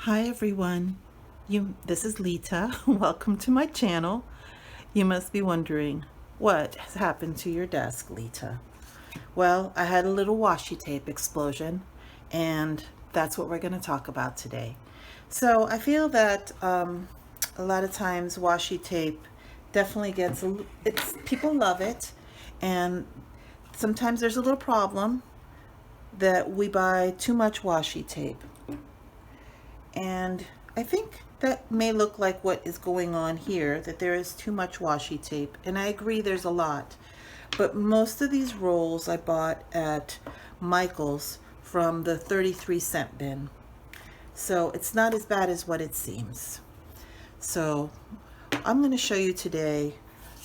Hi everyone. This is Lita. Welcome to my channel. You must be wondering, what has happened to your desk, Lita? Well, I had a little washi tape explosion, and that's what we're going to talk about today. So I feel that a lot of times washi tape definitely it's people love it, and sometimes there's a little problem that we buy too much washi tape. And I think that may look like what is going on here, that there is too much washi tape. And I agree there's a lot. But most of these rolls I bought at Michael's from the 33-cent bin. So it's not as bad as what it seems. So I'm going to show you today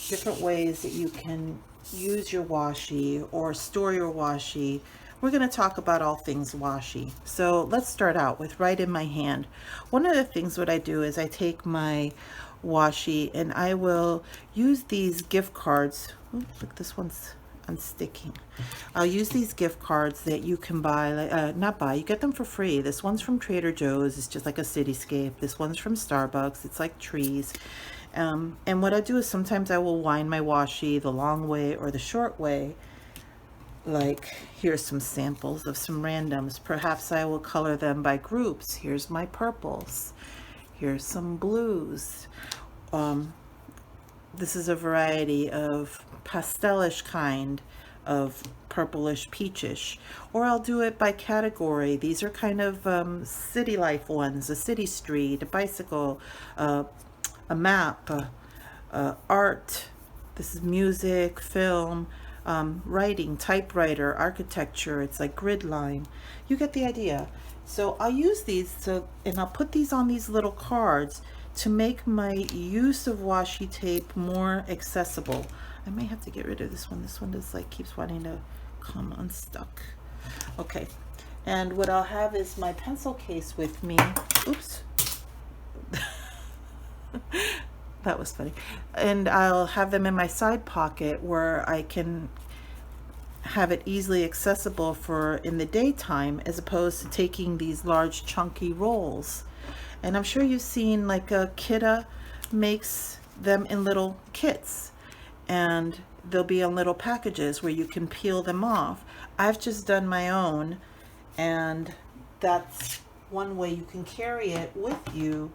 different ways that you can use your washi or store your washi. We're going to talk about all things washi. So let's start out with right in my hand. One of the things what I do is I take my washi and I will use these gift cards. Ooh, look, this one's unsticking. I'll use these gift cards that you can buy, not buy, you get them for free. This one's from Trader Joe's. It's just like a cityscape. This one's from Starbucks. It's like trees. And what I do is sometimes I will wind my washi the long way or the short way. Like, here's some samples of some randoms. Perhaps I will color them by groups. Here's my purples. Here's some blues. This is a variety of pastelish kind of purplish peachish. Or I'll do it by category. These are kind of city life ones. A city street, a bicycle, a map, art. This is music, film, writing, typewriter, architecture. It's like grid line. You get the idea. So I'll use these and I'll put these on these little cards to make my use of washi tape more accessible. I may have to get rid of this one. This one just like keeps wanting to come unstuck. Okay. And what I'll have is my pencil case with me. Oops. That was funny. And I'll have them in my side pocket where I can have it easily accessible for in the daytime, as opposed to taking these large chunky rolls. And I'm sure you've seen like a Kita makes them in little kits, and they'll be in little packages where you can peel them off. I've just done my own, and that's one way you can carry it with you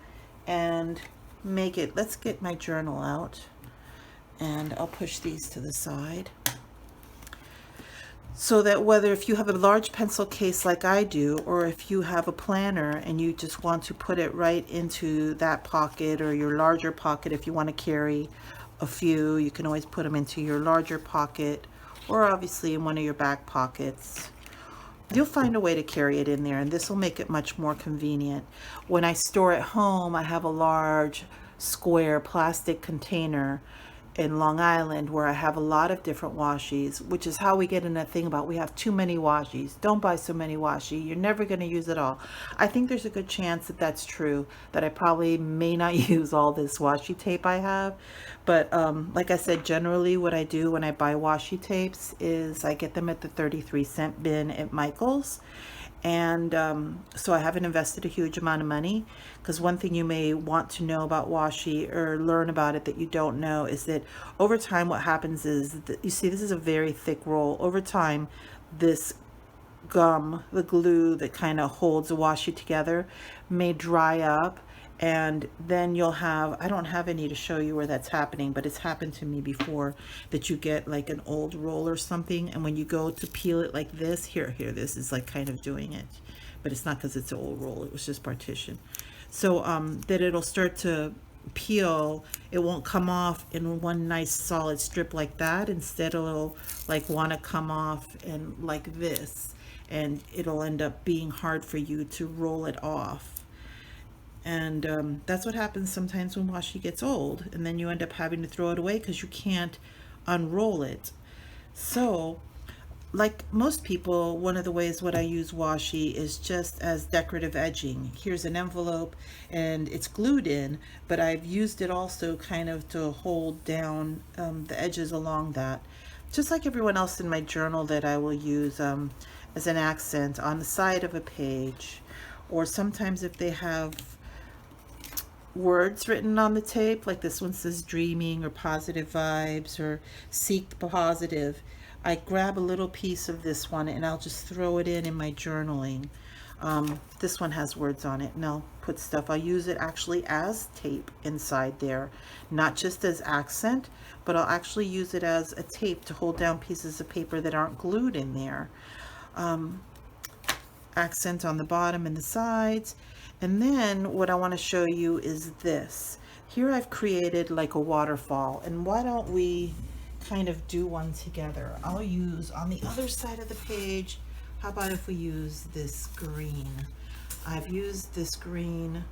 and make it. Let's get my journal out, and I'll push these to the side so that whether if you have a large pencil case like I do, or if you have a planner and you just want to put it right into that pocket or your larger pocket, if you want to carry a few, you can always put them into your larger pocket or obviously in one of your back pockets. You'll find a way to carry it in there, and this will make it much more convenient. When I store at home, I have a large square plastic container in Long Island where I have a lot of different washis, which is how we get in that thing about we have too many washis. Don't buy so many washi. You're never going to use it all. I think there's a good chance that that's true, that I probably may not use all this washi tape I have. But like I said, generally what I do when I buy washi tapes is I get them at the 33-cent bin at Michael's. And so I haven't invested a huge amount of money, because one thing you may want to know about washi or learn about it that you don't know is that over time what happens is that, you see, this is a very thick roll. Over time, this gum, the glue that kind of holds the washi together, may dry up, and then you'll have, I don't have any to show you where that's happening, but it's happened to me before, that you get like an old roll or something, and when you go to peel it like this, here, this is like kind of doing it, but it's not because it's an old roll, it was just partition. So that it'll start to peel, it won't come off in one nice solid strip like that. Instead it'll like want to come off and like this, and it'll end up being hard for you to roll it off. And that's what happens sometimes when washi gets old, and then you end up having to throw it away because you can't unroll it. So like most people, one of the ways what I use washi is just as decorative edging. Here's an envelope and it's glued in, but I've used it also kind of to hold down the edges along that. Just like everyone else in my journal that I will use as an accent on the side of a page, or sometimes if they have words written on the tape, like this one says dreaming or positive vibes or seek positive, I grab a little piece of this one and I'll just throw it in my journaling. This one has words on it and I'll put stuff. I'll use it actually as tape inside there, not just as accent, but I'll actually use it as a tape to hold down pieces of paper that aren't glued in there. Accent on the bottom and the sides. And then what I want to show you is this. Here I've created like a waterfall, and why don't we kind of do one together? I'll use on the other side of the page, how about if we use this green? I've used this green.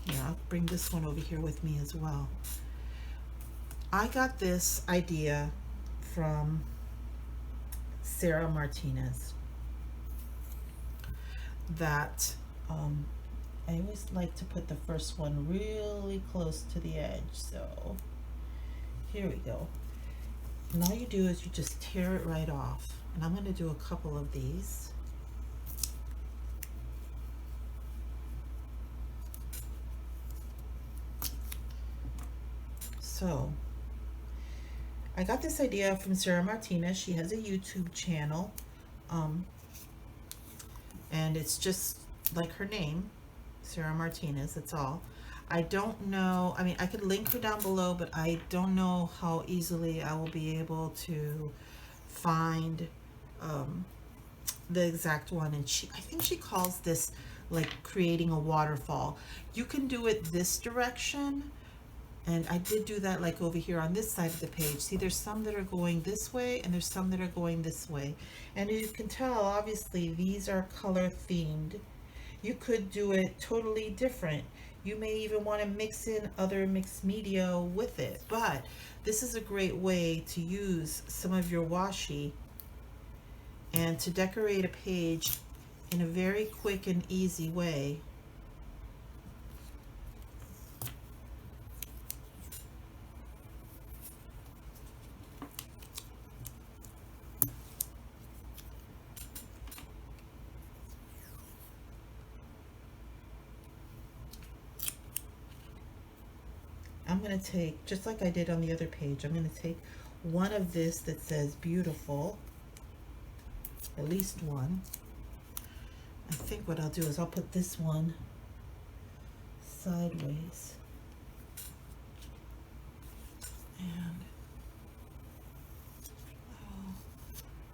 Here, I'll bring this one over here with me as well. I got this idea from Sarah Martinez that I always like to put the first one really close to the edge. So here we go. And all you do is you just tear it right off. And I'm going to do a couple of these. So I got this idea from Sarah Martinez. She has a YouTube channel. And it's just like her name, Sarah Martinez, that's all. I don't know, I mean, I could link her down below, but I don't know how easily I will be able to find the exact one. And I think she calls this like creating a waterfall. You can do it this direction, and I did do that like over here on this side of the page. See, there's some that are going this way and there's some that are going this way. And as you can tell, obviously these are color themed. You could do it totally different. You may even want to mix in other mixed media with it. But this is a great way to use some of your washi and to decorate a page in a very quick and easy way. I'm going to take, just like I did on the other page, I'm going to take one of this that says beautiful, at least one. I think what I'll do is I'll put this one sideways. And, oh,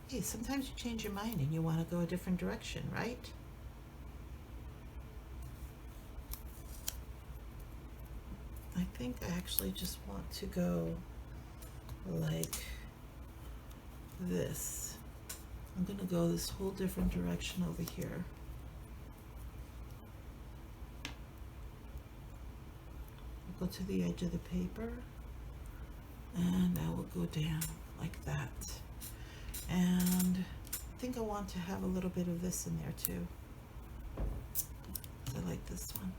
hey, sometimes you change your mind and you want to go a different direction, right? I think I actually just want to go like this. I'm going to go this whole different direction over here. I'll go to the edge of the paper and I will go down like that. And I think I want to have a little bit of this in there too. I like this one.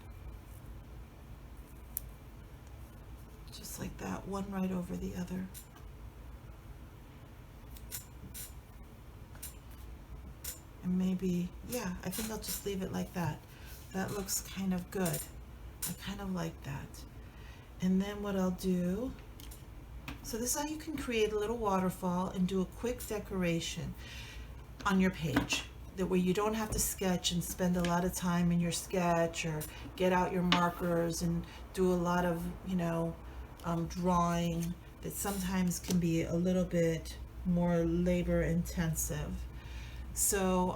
Just like that, one right over the other. And maybe, yeah, I think I'll just leave it like that. That looks kind of good. I kind of like that. And then what I'll do, so this is how you can create a little waterfall and do a quick decoration on your page. That way you don't have to sketch and spend a lot of time in your sketch or get out your markers and do a lot of, you know, drawing that sometimes can be a little bit more labor intensive. So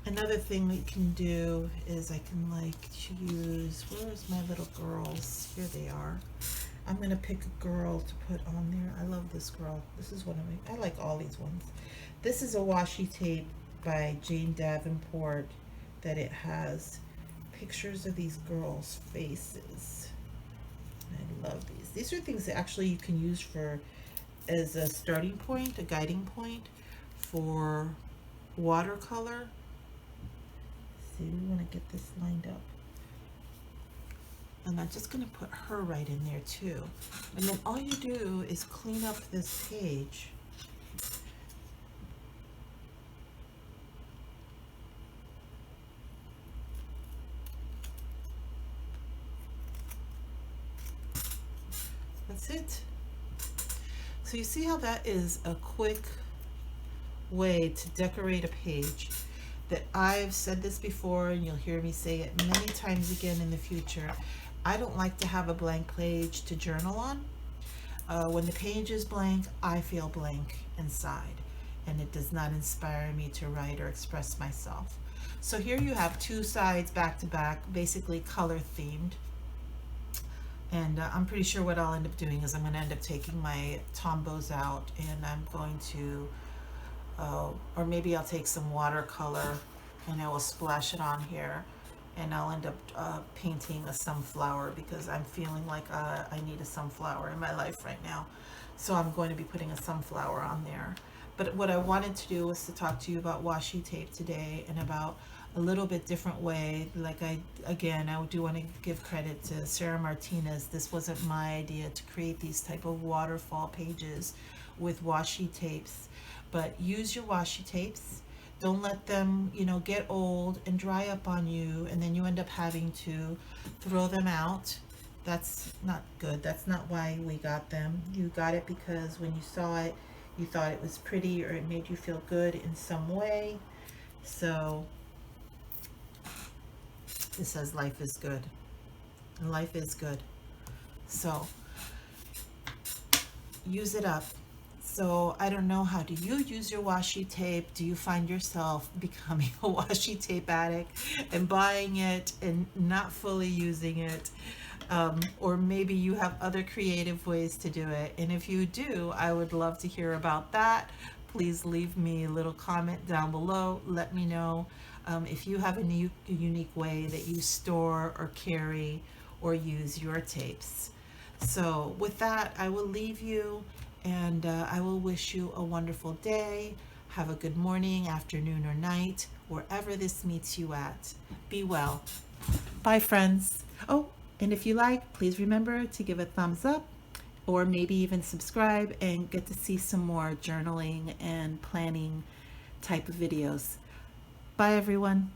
another thing we can do is I can like use, where's my little girls? Here they are. I'm gonna pick a girl to put on there. I love this girl. This is one of my, I like all these ones. This is a washi tape by Jane Davenport that it has pictures of these girls' faces. I love these. These are things that actually you can use for as a starting point, a guiding point for watercolor. See, we want to get this lined up. And I'm just going to put her right in there too. And then all you do is clean up this page. that's it. So you see how that is a quick way to decorate a page. That I've said this before, and you'll hear me say it many times again in the future. I don't like to have a blank page to journal on. When the page is blank, I feel blank inside, and it does not inspire me to write or express myself. So here you have two sides back to back, basically color themed. And I'm pretty sure what I'll end up doing is I'm going to end up taking my Tombows out, and I'm going to or maybe I'll take some watercolor and I will splash it on here, and I'll end up painting a sunflower, because I'm feeling like I need a sunflower in my life right now. So I'm going to be putting a sunflower on there. But what I wanted to do was to talk to you about washi tape today, and about a little bit different way. Like I do want to give credit to Sarah Martinez. This wasn't my idea to create these type of waterfall pages with washi tapes. But use your washi tapes. Don't let them, get old and dry up on you, and then you end up having to throw them out. That's not good. That's not why we got them. You got it because when you saw it, you thought it was pretty, or it made you feel good in some way. So it says life is good, and life is good. So use it up. So I don't know, how do you use your washi tape? Do you find yourself becoming a washi tape addict and buying it and not fully using it? Or maybe you have other creative ways to do it. And if you do, I would love to hear about that. Please leave me a little comment down below. Let me know if you have a unique way that you store or carry or use your tapes. So with that, I will leave you, and I will wish you a wonderful day. Have a good morning, afternoon, or night, wherever this meets you at. Be well. Bye, friends. Oh, and if you like, please remember to give a thumbs up, or maybe even subscribe and get to see some more journaling and planning type of videos. Bye, everyone.